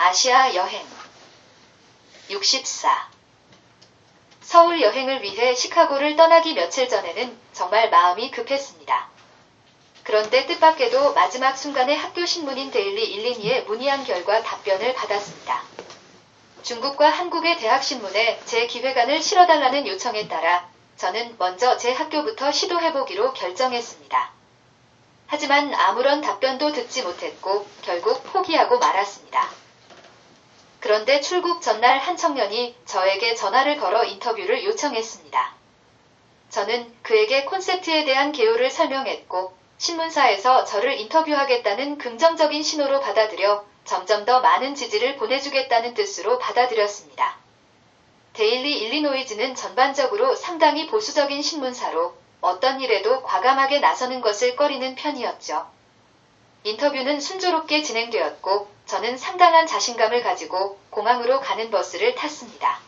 아시아 여행 64. 서울 여행을 위해 시카고를 떠나기 며칠 전에는 정말 마음이 급했습니다. 그런데 뜻밖에도 마지막 순간에 학교 신문인 데일리 일리니에 문의한 결과 답변을 받았습니다. 중국과 한국의 대학신문에 제 기획안을 실어달라는 요청에 따라 저는 먼저 제 학교부터 시도해보기로 결정했습니다. 하지만 아무런 답변도 듣지 못했고 결국 포기하고 말았습니다. 그런데 출국 전날 한 청년이 저에게 전화를 걸어 인터뷰를 요청했습니다. 저는 그에게 콘셉트에 대한 개요를 설명했고 신문사에서 저를 인터뷰하겠다는 긍정적인 신호로 받아들여 점점 더 많은 지지를 보내주겠다는 뜻으로 받아들였습니다. 데일리 일리노이즈는 전반적으로 상당히 보수적인 신문사로 어떤 일에도 과감하게 나서는 것을 꺼리는 편이었죠. 인터뷰는 순조롭게 진행되었고 저는 상당한 자신감을 가지고 공항으로 가는 버스를 탔습니다.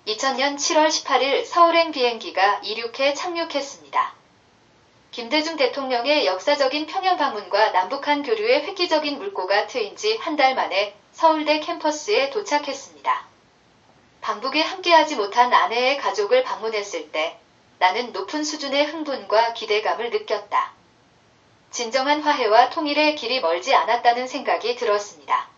2000년 7월 18일 서울행 비행기가 이륙해 착륙했습니다. 김대중 대통령의 역사적인 평양 방문과 남북한 교류의 획기적인 물꼬가 트인 지 한 달 만에 서울대 캠퍼스에 도착했습니다. 방북에 함께하지 못한 아내의 가족을 방문했을 때 나는 높은 수준의 흥분과 기대감을 느꼈다. 진정한 화해와 통일의 길이 멀지 않았다는 생각이 들었습니다.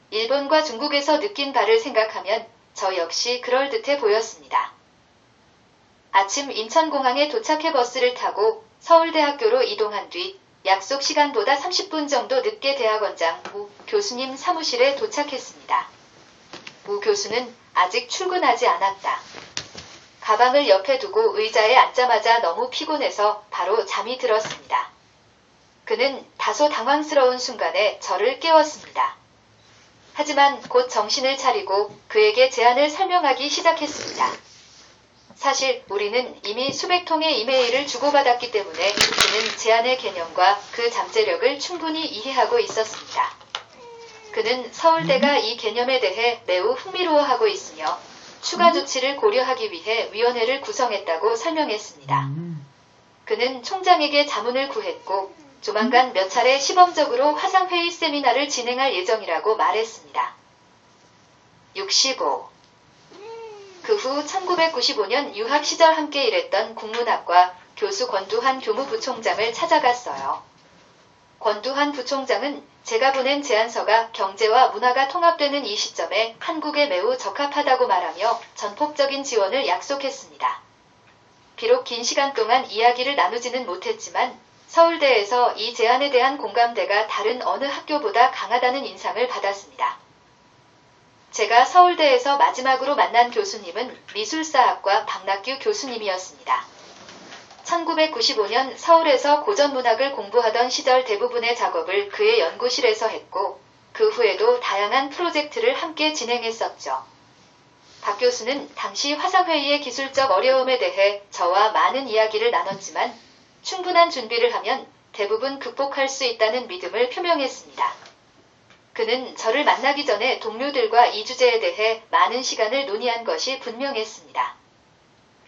일본과 중국에서 느낀 바를 생각하면 저 역시 그럴듯해 보였습니다. 아침 인천공항에 도착해 버스를 타고 서울대학교로 이동한 뒤 약속 시간보다 30분 정도 늦게 대학원장 우 교수님 사무실에 도착했습니다. 우 교수는 아직 출근하지 않았다. 가방을 옆에 두고 의자에 앉자마자 너무 피곤해서 바로 잠이 들었습니다. 그는 다소 당황스러운 순간에 저를 깨웠습니다. 하지만 곧 정신을 차리고 그에게 제안을 설명하기 시작했습니다. 사실 우리는 이미 수백 통의 이메일을 주고받았기 때문에 그는 제안의 개념과 그 잠재력을 충분히 이해하고 있었습니다. 그는 서울대가 이 개념에 대해 매우 흥미로워하고 있으며 추가 조치를 고려하기 위해 위원회를 구성했다고 설명했습니다. 그는 총장에게 자문을 구했고 조만간 몇 차례 시범적으로 화상회의 세미나를 진행할 예정이라고 말했습니다. 65. 그 후 1995년 유학 시절 함께 일했던 국문학과 교수 권두환 교무부총장을 찾아갔어요. 권두환 부총장은 제가 보낸 제안서가 경제와 문화가 통합되는 이 시점에 한국에 매우 적합하다고 말하며 전폭적인 지원을 약속했습니다. 비록 긴 시간 동안 이야기를 나누지는 못했지만 서울대에서 이 제안에 대한 공감대가 다른 어느 학교보다 강하다는 인상을 받았습니다. 제가 서울대에서 마지막으로 만난 교수님은 미술사학과 박낙규 교수님이었습니다. 1995년 서울에서 고전문학을 공부하던 시절 대부분의 작업을 그의 연구실에서 했고 그 후에도 다양한 프로젝트를 함께 진행했었죠. 박 교수는 당시 화상회의의 기술적 어려움에 대해 저와 많은 이야기를 나눴지만 충분한 준비를 하면 대부분 극복할 수 있다는 믿음을 표명했습니다. 그는 저를 만나기 전에 동료들과 이 주제에 대해 많은 시간을 논의한 것이 분명했습니다.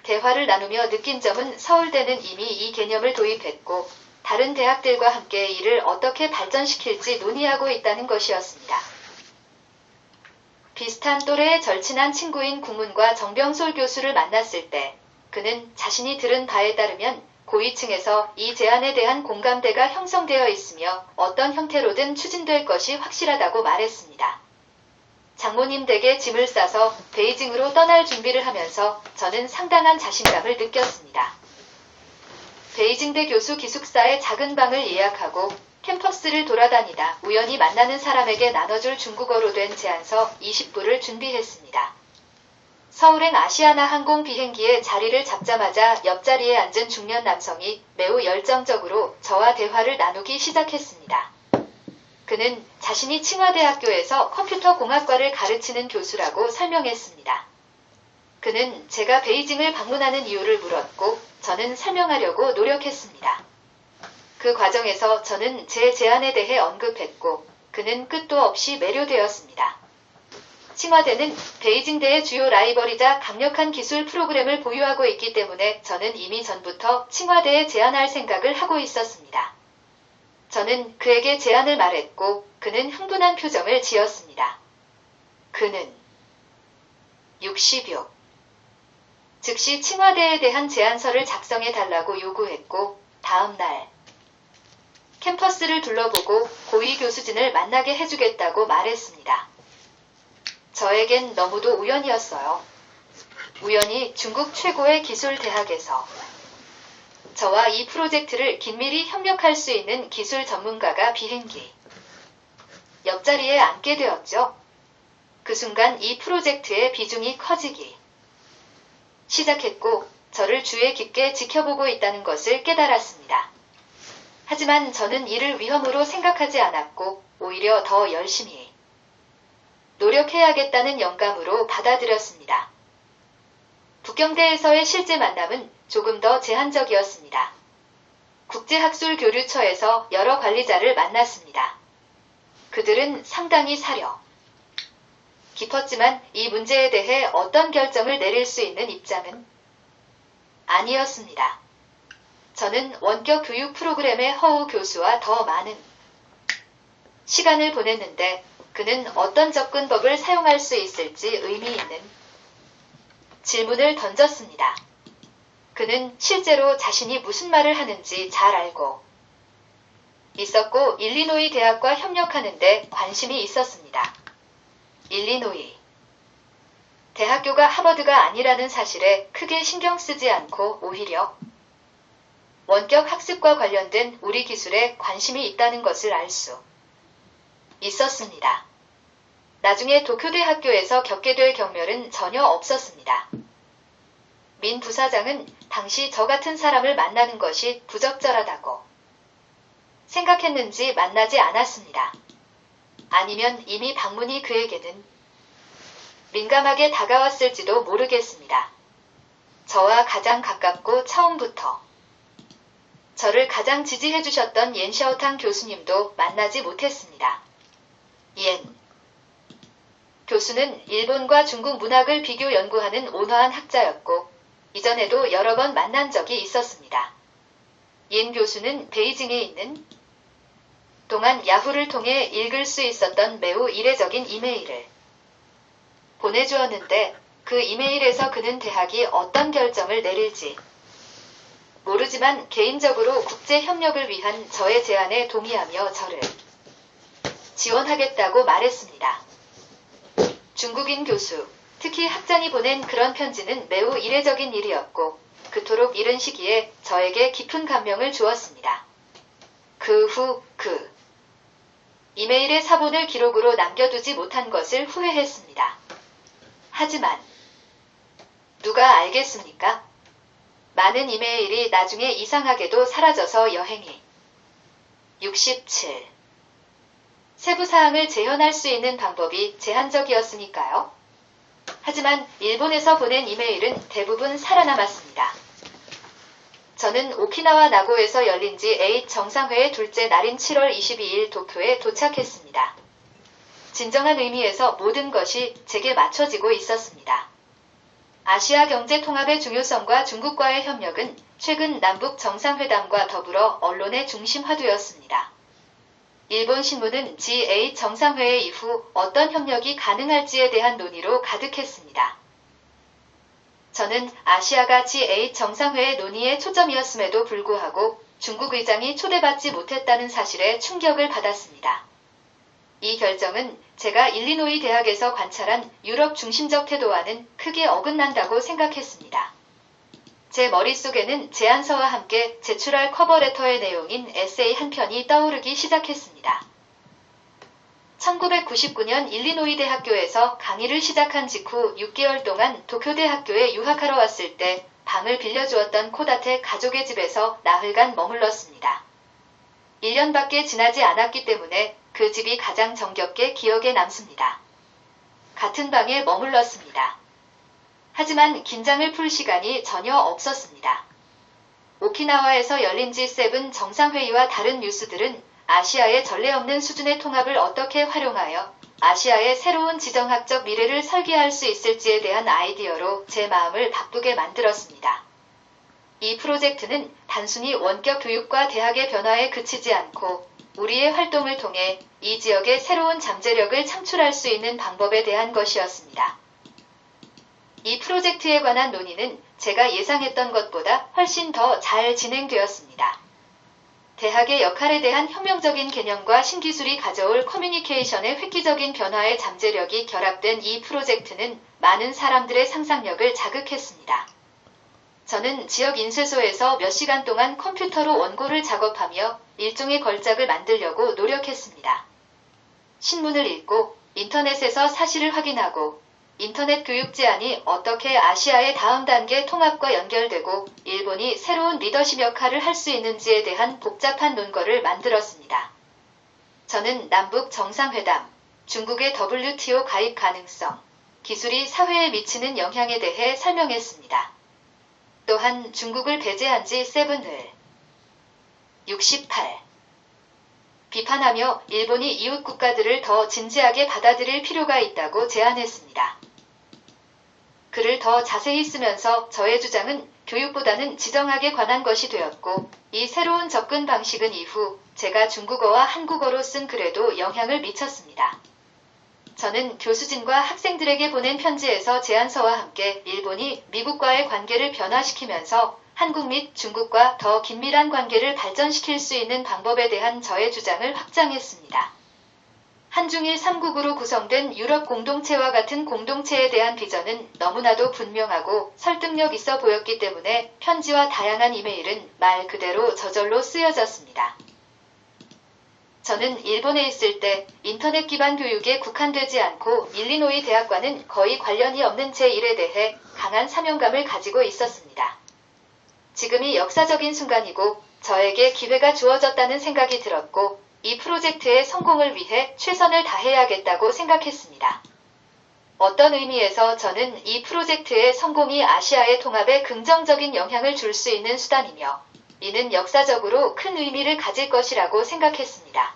대화를 나누며 느낀 점은 서울대는 이미 이 개념을 도입했고 다른 대학들과 함께 이를 어떻게 발전시킬지 논의하고 있다는 것이었습니다. 비슷한 또래의 절친한 친구인 국문과 정병솔 교수를 만났을 때 그는 자신이 들은 바에 따르면 고위층에서 이 제안에 대한 공감대가 형성되어 있으며 어떤 형태로든 추진될 것이 확실하다고 말했습니다. 장모님 댁에 짐을 싸서 베이징으로 떠날 준비를 하면서 저는 상당한 자신감을 느꼈습니다. 베이징대 교수 기숙사에 작은 방을 예약하고 캠퍼스를 돌아다니다 우연히 만나는 사람에게 나눠줄 중국어로 된 제안서 20부를 준비했습니다. 서울행 아시아나 항공 비행기에 자리를 잡자마자 옆자리에 앉은 중년 남성이 매우 열정적으로 저와 대화를 나누기 시작했습니다. 그는 자신이 칭화대학교에서 컴퓨터공학과를 가르치는 교수라고 설명했습니다. 그는 제가 베이징을 방문하는 이유를 물었고 저는 설명하려고 노력했습니다. 그 과정에서 저는 제 제안에 대해 언급했고 그는 끝도 없이 매료되었습니다. 칭화대는 베이징대의 주요 라이벌이자 강력한 기술 프로그램을 보유하고 있기 때문에 저는 이미 전부터 칭화대에 제안할 생각을 하고 있었습니다. 저는 그에게 제안을 말했고 그는 흥분한 표정을 지었습니다. 그는 66. 즉시 칭화대에 대한 제안서를 작성해 달라고 요구했고 다음 날 캠퍼스를 둘러보고 고위 교수진을 만나게 해주겠다고 말했습니다. 저에겐 너무도 우연이었어요. 우연히 중국 최고의 기술대학에서 저와 이 프로젝트를 긴밀히 협력할 수 있는 기술 전문가가 비행기 옆자리에 앉게 되었죠. 그 순간 이 프로젝트의 비중이 커지기 시작했고 저를 주의 깊게 지켜보고 있다는 것을 깨달았습니다. 하지만 저는 이를 위험으로 생각하지 않았고 오히려 더 열심히 노력해야겠다는 영감으로 받아들였습니다. 북경대에서의 실제 만남은 조금 더 제한적이었습니다. 국제학술교류처에서 여러 관리자를 만났습니다. 그들은 상당히 사려 깊었지만 이 문제에 대해 어떤 결정을 내릴 수 있는 입장은 아니었습니다. 저는 원격 교육 프로그램의 허우 교수와 더 많은 시간을 보냈는데 그는 어떤 접근법을 사용할 수 있을지 의미 있는 질문을 던졌습니다. 그는 실제로 자신이 무슨 말을 하는지 잘 알고 있었고 일리노이 대학과 협력하는 데 관심이 있었습니다. 일리노이 대학교가 하버드가 아니라는 사실에 크게 신경 쓰지 않고 오히려 원격 학습과 관련된 우리 기술에 관심이 있다는 것을 알 수 있었습니다. 나중에 도쿄대 학교에서 겪게 될 경멸은 전혀 없었습니다. 민 부사장은 당시 저 같은 사람을 만나는 것이 부적절하다고 생각했는지 만나지 않았습니다. 아니면 이미 방문이 그에게는 민감하게 다가왔을지도 모르겠습니다. 저와 가장 가깝고 처음부터 저를 가장 지지해주셨던 옌샤오탕 교수님도 만나지 못했습니다. 옌 교수는 일본과 중국 문학을 비교 연구하는 온화한 학자였고 이전에도 여러 번 만난 적이 있었습니다. 옌 교수는 베이징에 있는 동안 야후를 통해 읽을 수 있었던 매우 이례적인 이메일을 보내주었는데 그 이메일에서 그는 대학이 어떤 결정을 내릴지 모르지만 개인적으로 국제협력을 위한 저의 제안에 동의하며 저를 지원하겠다고 말했습니다. 중국인 교수, 특히 학장이 보낸 그런 편지는 매우 이례적인 일이었고 그토록 이른 시기에 저에게 깊은 감명을 주었습니다. 그 후 이메일의 사본을 기록으로 남겨두지 못한 것을 후회했습니다. 하지만 누가 알겠습니까? 많은 이메일이 나중에 이상하게도 사라져서 여행이 67. 세부사항을 재현할 수 있는 방법이 제한적이었으니까요. 하지만 일본에서 보낸 이메일은 대부분 살아남았습니다. 저는 오키나와 나고에서 열린 G8 정상회의 둘째 날인 7월 22일 도쿄에 도착했습니다. 진정한 의미에서 모든 것이 제게 맞춰지고 있었습니다. 아시아 경제 통합의 중요성과 중국과의 협력은 최근 남북 정상회담과 더불어 언론의 중심 화두였습니다. 일본 신문은 G8 정상회의 이후 어떤 협력이 가능할지에 대한 논의로 가득했습니다. 저는 아시아가 G8 정상회의 논의의 초점이었음에도 불구하고 중국 의장이 초대받지 못했다는 사실에 충격을 받았습니다. 이 결정은 제가 일리노이 대학에서 관찰한 유럽 중심적 태도와는 크게 어긋난다고 생각했습니다. 제 머릿속에는 제안서와 함께 제출할 커버레터의 내용인 에세이 한 편이 떠오르기 시작했습니다. 1999년 일리노이 대학교에서 강의를 시작한 직후 6개월 동안 도쿄대 학교에 유학하러 왔을 때 방을 빌려주었던 코다테 가족의 집에서 나흘간 머물렀습니다. 1년밖에 지나지 않았기 때문에 그 집이 가장 정겹게 기억에 남습니다. 같은 방에 머물렀습니다. 하지만 긴장을 풀 시간이 전혀 없었습니다. 오키나와에서 열린 G7 정상회의와 다른 뉴스들은 아시아의 전례 없는 수준의 통합을 어떻게 활용하여 아시아의 새로운 지정학적 미래를 설계할 수 있을지에 대한 아이디어로 제 마음을 바쁘게 만들었습니다. 이 프로젝트는 단순히 원격 교육과 대학의 변화에 그치지 않고 우리의 활동을 통해 이 지역의 새로운 잠재력을 창출할 수 있는 방법에 대한 것이었습니다. 이 프로젝트에 관한 논의는 제가 예상했던 것보다 훨씬 더 잘 진행되었습니다. 대학의 역할에 대한 혁명적인 개념과 신기술이 가져올 커뮤니케이션의 획기적인 변화의 잠재력이 결합된 이 프로젝트는 많은 사람들의 상상력을 자극했습니다. 저는 지역 인쇄소에서 몇 시간 동안 컴퓨터로 원고를 작업하며 일종의 걸작을 만들려고 노력했습니다. 신문을 읽고 인터넷에서 사실을 확인하고 인터넷 교육 제안이 어떻게 아시아의 다음 단계 통합과 연결되고 일본이 새로운 리더십 역할을 할 수 있는지에 대한 복잡한 논거를 만들었습니다. 저는 남북 정상회담, 중국의 WTO 가입 가능성, 기술이 사회에 미치는 영향에 대해 설명했습니다. 또한 중국을 배제한 G7을 68. 비판하며 일본이 이웃 국가들을 더 진지하게 받아들일 필요가 있다고 제안했습니다. 글을 더 자세히 쓰면서 저의 주장은 교육보다는 지정학에 관한 것이 되었고 이 새로운 접근 방식은 이후 제가 중국어와 한국어로 쓴 글에도 영향을 미쳤습니다. 저는 교수진과 학생들에게 보낸 편지에서 제안서와 함께 일본이 미국과의 관계를 변화시키면서 한국 및 중국과 더 긴밀한 관계를 발전시킬 수 있는 방법에 대한 저의 주장을 확장했습니다. 한중일 3국으로 구성된 유럽 공동체와 같은 공동체에 대한 비전은 너무나도 분명하고 설득력 있어 보였기 때문에 편지와 다양한 이메일은 말 그대로 저절로 쓰여졌습니다. 저는 일본에 있을 때 인터넷 기반 교육에 국한되지 않고 일리노이 대학과는 거의 관련이 없는 제1에 대해 강한 사명감을 가지고 있었습니다. 지금이 역사적인 순간이고 저에게 기회가 주어졌다는 생각이 들었고 이 프로젝트의 성공을 위해 최선을 다해야겠다고 생각했습니다. 어떤 의미에서 저는 이 프로젝트의 성공이 아시아의 통합에 긍정적인 영향을 줄 수 있는 수단이며 이는 역사적으로 큰 의미를 가질 것이라고 생각했습니다.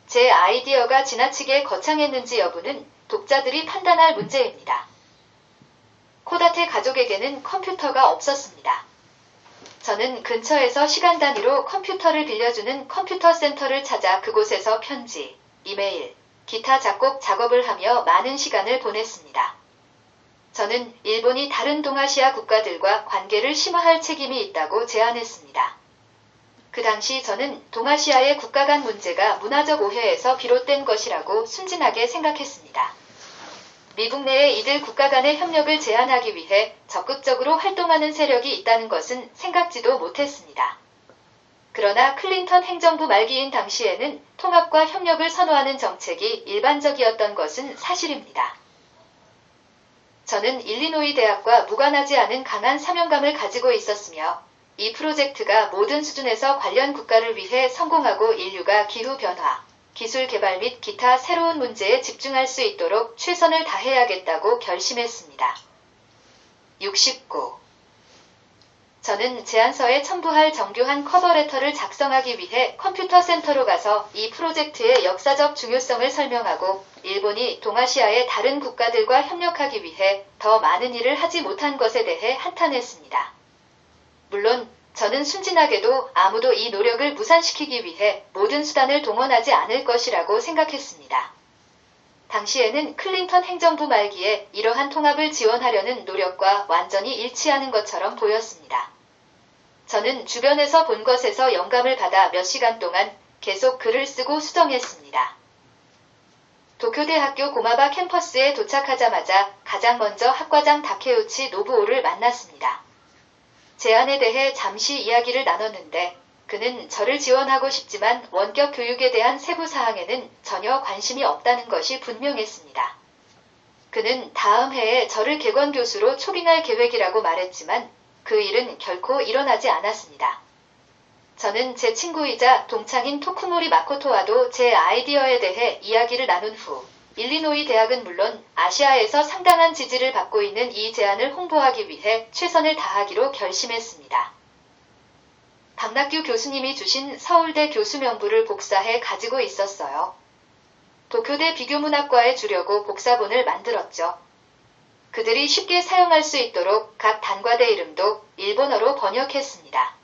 제 아이디어가 지나치게 거창했는지 여부는 독자들이 판단할 문제입니다. 코다테 가족에게는 컴퓨터가 없었습니다. 저는 근처에서 시간 단위로 컴퓨터를 빌려주는 컴퓨터 센터를 찾아 그곳에서 편지, 이메일, 기타 작곡 작업을 하며 많은 시간을 보냈습니다. 저는 일본이 다른 동아시아 국가들과 관계를 심화할 책임이 있다고 제안했습니다. 그 당시 저는 동아시아의 국가 간 문제가 문화적 오해에서 비롯된 것이라고 순진하게 생각했습니다. 미국 내에 이들 국가 간의 협력을 제한하기 위해 적극적으로 활동하는 세력이 있다는 것은 생각지도 못했습니다. 그러나 클린턴 행정부 말기인 당시에는 통합과 협력을 선호하는 정책이 일반적이었던 것은 사실입니다. 저는 일리노이 대학과 무관하지 않은 강한 사명감을 가지고 있었으며 이 프로젝트가 모든 수준에서 관련 국가를 위해 성공하고 인류가 기후변화, 기술 개발 및 기타 새로운 문제에 집중할 수 있도록 최선을 다해야겠다고 결심했습니다. 69. 저는 제안서에 첨부할 정교한 커버레터를 작성하기 위해 컴퓨터 센터로 가서 이 프로젝트의 역사적 중요성을 설명하고 일본이 동아시아의 다른 국가들과 협력하기 위해 더 많은 일을 하지 못한 것에 대해 한탄했습니다. 물론 저는 순진하게도 아무도 이 노력을 무산시키기 위해 모든 수단을 동원하지 않을 것이라고 생각했습니다. 당시에는 클린턴 행정부 말기에 이러한 통합을 지원하려는 노력과 완전히 일치하는 것처럼 보였습니다. 저는 주변에서 본 것에서 영감을 받아 몇 시간 동안 계속 글을 쓰고 수정했습니다. 도쿄대학교 고마바 캠퍼스에 도착하자마자 가장 먼저 학과장 다케우치 노부오를 만났습니다. 제안에 대해 잠시 이야기를 나눴는데 그는 저를 지원하고 싶지만 원격 교육에 대한 세부 사항에는 전혀 관심이 없다는 것이 분명했습니다. 그는 다음 해에 저를 객원 교수로 초빙할 계획이라고 말했지만 그 일은 결코 일어나지 않았습니다. 저는 제 친구이자 동창인 토쿠모리 마코토와도 제 아이디어에 대해 이야기를 나눈 후 일리노이 대학은 물론 아시아에서 상당한 지지를 받고 있는 이 제안을 홍보하기 위해 최선을 다하기로 결심했습니다. 박낙규 교수님이 주신 서울대 교수 명부를 복사해 가지고 있었어요. 도쿄대 비교문학과에 주려고 복사본을 만들었죠. 그들이 쉽게 사용할 수 있도록 각 단과대 이름도 일본어로 번역했습니다.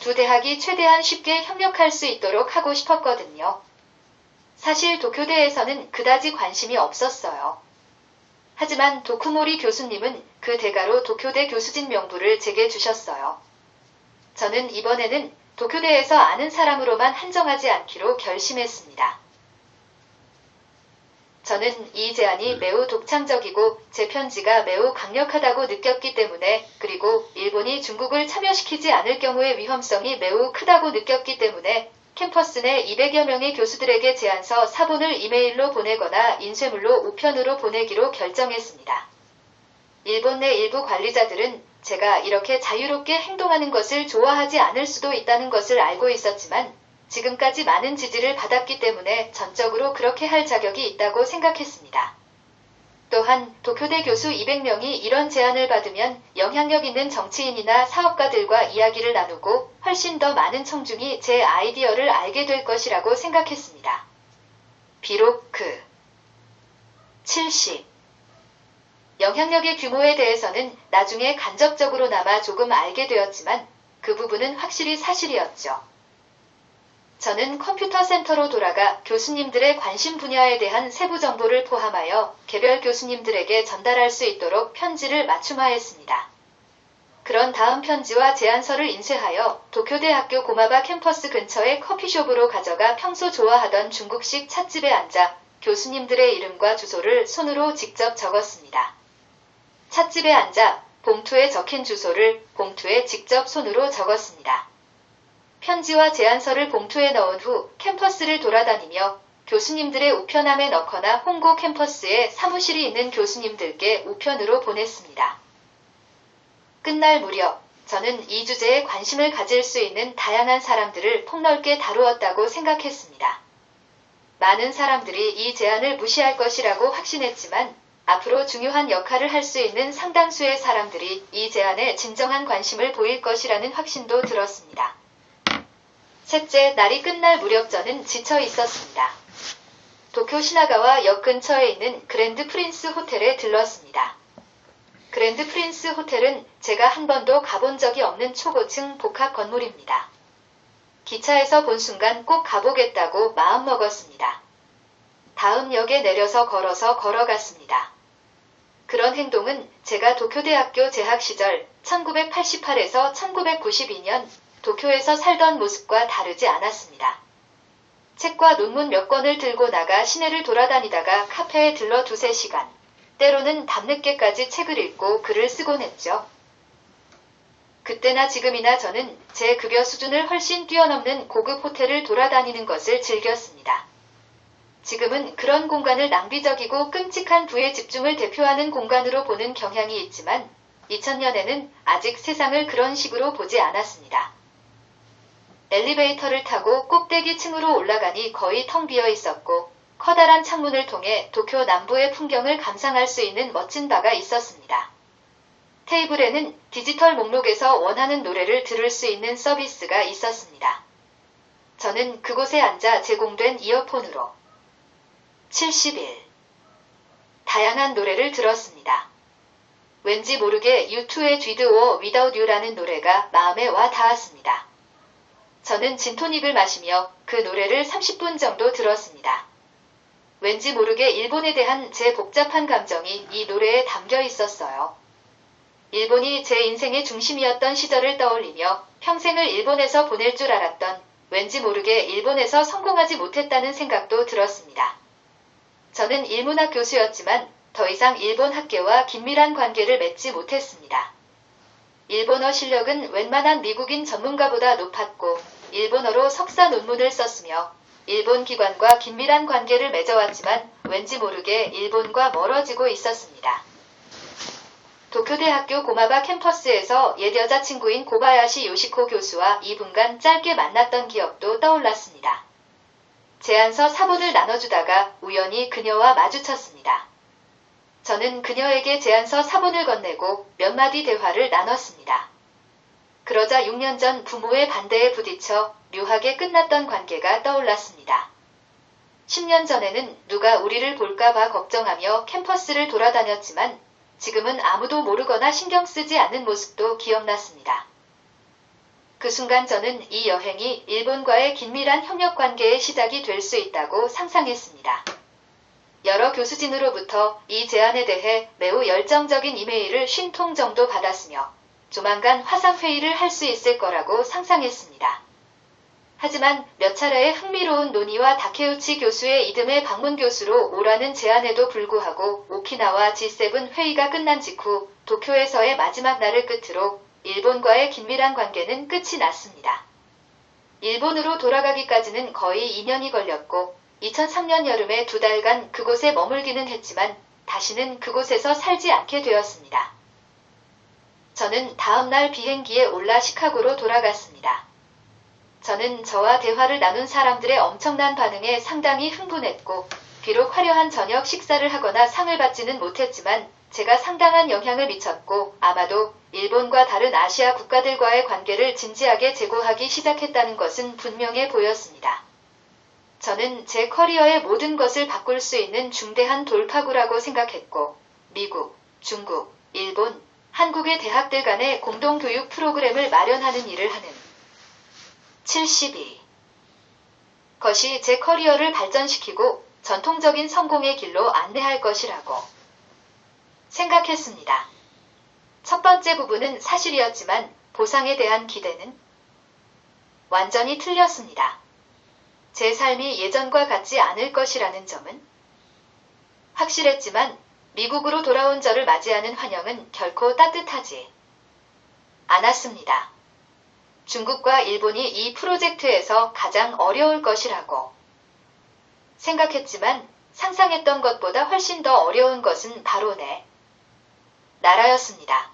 두 대학이 최대한 쉽게 협력할 수 있도록 하고 싶었거든요. 사실 도쿄대에서는 그다지 관심이 없었어요. 하지만 도쿠모리 교수님은 그 대가로 도쿄대 교수진 명부를 제게 주셨어요. 저는 이번에는 도쿄대에서 아는 사람으로만 한정하지 않기로 결심했습니다. 저는 이 제안이 매우 독창적이고 제 편지가 매우 강력하다고 느꼈기 때문에, 그리고 일본이 중국을 참여시키지 않을 경우의 위험성이 매우 크다고 느꼈기 때문에 캠퍼스 내 200여 명의 교수들에게 제안서 4본을 이메일로 보내거나 인쇄물로 우편으로 보내기로 결정했습니다. 일본 내 일부 관리자들은 제가 이렇게 자유롭게 행동하는 것을 좋아하지 않을 수도 있다는 것을 알고 있었지만 지금까지 많은 지지를 받았기 때문에 전적으로 그렇게 할 자격이 있다고 생각했습니다. 또한 도쿄대 교수 200명이 이런 제안을 받으면 영향력 있는 정치인이나 사업가들과 이야기를 나누고 훨씬 더 많은 청중이 제 아이디어를 알게 될 것이라고 생각했습니다. 비록 70. 영향력의 규모에 대해서는 나중에 간접적으로나마 조금 알게 되었지만 그 부분은 확실히 사실이었죠. 저는 컴퓨터 센터로 돌아가 교수님들의 관심 분야에 대한 세부 정보를 포함하여 개별 교수님들에게 전달할 수 있도록 편지를 맞춤화했습니다. 그런 다음 편지와 제안서를 인쇄하여 도쿄대 학교 고마바 캠퍼스 근처의 커피숍으로 가져가 평소 좋아하던 중국식 찻집에 앉아 교수님들의 이름과 주소를 손으로 직접 적었습니다. 찻집에 앉아 봉투에 적힌 주소를 봉투에 직접 손으로 적었습니다. 편지와 제안서를 봉투에 넣은 후 캠퍼스를 돌아다니며 교수님들의 우편함에 넣거나 홍고 캠퍼스에 사무실이 있는 교수님들께 우편으로 보냈습니다. 끝날 무렵 저는 이 주제에 관심을 가질 수 있는 다양한 사람들을 폭넓게 다루었다고 생각했습니다. 많은 사람들이 이 제안을 무시할 것이라고 확신했지만 앞으로 중요한 역할을 할 수 있는 상당수의 사람들이 이 제안에 진정한 관심을 보일 것이라는 확신도 들었습니다. 셋째 날이 끝날 무렵 저는 지쳐 있었습니다. 도쿄 시나가와 역 근처에 있는 그랜드 프린스 호텔에 들렀습니다. 그랜드 프린스 호텔은 제가 한 번도 가본 적이 없는 초고층 복합 건물입니다. 기차에서 본 순간 꼭 가보겠다고 마음먹었습니다. 다음 역에 내려서 걸어갔습니다. 그런 행동은 제가 도쿄대학교 재학 시절 1988에서 1992년 도쿄에서 살던 모습과 다르지 않았습니다. 책과 논문 몇 권을 들고 나가 시내를 돌아다니다가 카페에 들러 2~3시간, 때로는 밤늦게까지 책을 읽고 글을 쓰곤 했죠. 그때나 지금이나 저는 제 급여 수준을 훨씬 뛰어넘는 고급 호텔을 돌아다니는 것을 즐겼습니다. 지금은 그런 공간을 낭비적이고 끔찍한 부의 집중을 대표하는 공간으로 보는 경향이 있지만 2000년에는 아직 세상을 그런 식으로 보지 않았습니다. 엘리베이터를 타고 꼭대기 층으로 올라가니 거의 텅 비어 있었고 커다란 창문을 통해 도쿄 남부의 풍경을 감상할 수 있는 멋진 바가 있었습니다. 테이블에는 디지털 목록에서 원하는 노래를 들을 수 있는 서비스가 있었습니다. 저는 그곳에 앉아 제공된 이어폰으로 71. 다양한 노래를 들었습니다. 왠지 모르게 U2의 Did or Without You라는 노래가 마음에 와 닿았습니다. 저는 진토닉을 마시며 그 노래를 30분 정도 들었습니다. 왠지 모르게 일본에 대한 제 복잡한 감정이 이 노래에 담겨 있었어요. 일본이 제 인생의 중심이었던 시절을 떠올리며 평생을 일본에서 보낼 줄 알았던, 왠지 모르게 일본에서 성공하지 못했다는 생각도 들었습니다. 저는 일문학 교수였지만 더 이상 일본 학계와 긴밀한 관계를 맺지 못했습니다. 일본어 실력은 웬만한 미국인 전문가보다 높았고 일본어로 석사 논문을 썼으며 일본 기관과 긴밀한 관계를 맺어왔지만 왠지 모르게 일본과 멀어지고 있었습니다. 도쿄대학교 고마바 캠퍼스에서 옛 여자친구인 고바야시 요시코 교수와 2분간 짧게 만났던 기억도 떠올랐습니다. 제안서 4본을 나눠주다가 우연히 그녀와 마주쳤습니다. 저는 그녀에게 제안서 4본을 건네고 몇 마디 대화를 나눴습니다. 그러자 6년 전 부모의 반대에 부딪혀 묘하게 끝났던 관계가 떠올랐습니다. 10년 전에는 누가 우리를 볼까봐 걱정하며 캠퍼스를 돌아다녔지만 지금은 아무도 모르거나 신경 쓰지 않는 모습도 기억났습니다. 그 순간 저는 이 여행이 일본과의 긴밀한 협력 관계의 시작이 될 수 있다고 상상했습니다. 여러 교수진으로부터 이 제안에 대해 매우 열정적인 이메일을 50통 정도 받았으며 조만간 화상회의를 할 수 있을 거라고 상상했습니다. 하지만 몇 차례의 흥미로운 논의와 다케우치 교수의 이듬해 방문 교수로 오라는 제안에도 불구하고 오키나와 G7 회의가 끝난 직후 도쿄에서의 마지막 날을 끝으로 일본과의 긴밀한 관계는 끝이 났습니다. 일본으로 돌아가기까지는 거의 2년이 걸렸고 2003년 여름에 2달간 그곳에 머물기는 했지만 다시는 그곳에서 살지 않게 되었습니다. 저는 다음날 비행기에 올라 시카고로 돌아갔습니다. 저는 저와 대화를 나눈 사람들의 엄청난 반응에 상당히 흥분했고 비록 화려한 저녁 식사를 하거나 상을 받지는 못했지만 제가 상당한 영향을 미쳤고 아마도 일본과 다른 아시아 국가들과의 관계를 진지하게 재고하기 시작했다는 것은 분명해 보였습니다. 저는 제 커리어의 모든 것을 바꿀 수 있는 중대한 돌파구라고 생각했고 미국, 중국, 일본, 한국의 대학들 간의 공동교육 프로그램을 마련하는 일을 하는 72. 것이 제 커리어를 발전시키고 전통적인 성공의 길로 안내할 것이라고 생각했습니다. 첫 번째 부분은 사실이었지만 보상에 대한 기대는 완전히 틀렸습니다. 제 삶이 예전과 같지 않을 것이라는 점은 확실했지만 미국으로 돌아온 저를 맞이하는 환영은 결코 따뜻하지 않았습니다. 중국과 일본이 이 프로젝트에서 가장 어려울 것이라고 생각했지만 상상했던 것보다 훨씬 더 어려운 것은 바로 내 나라였습니다.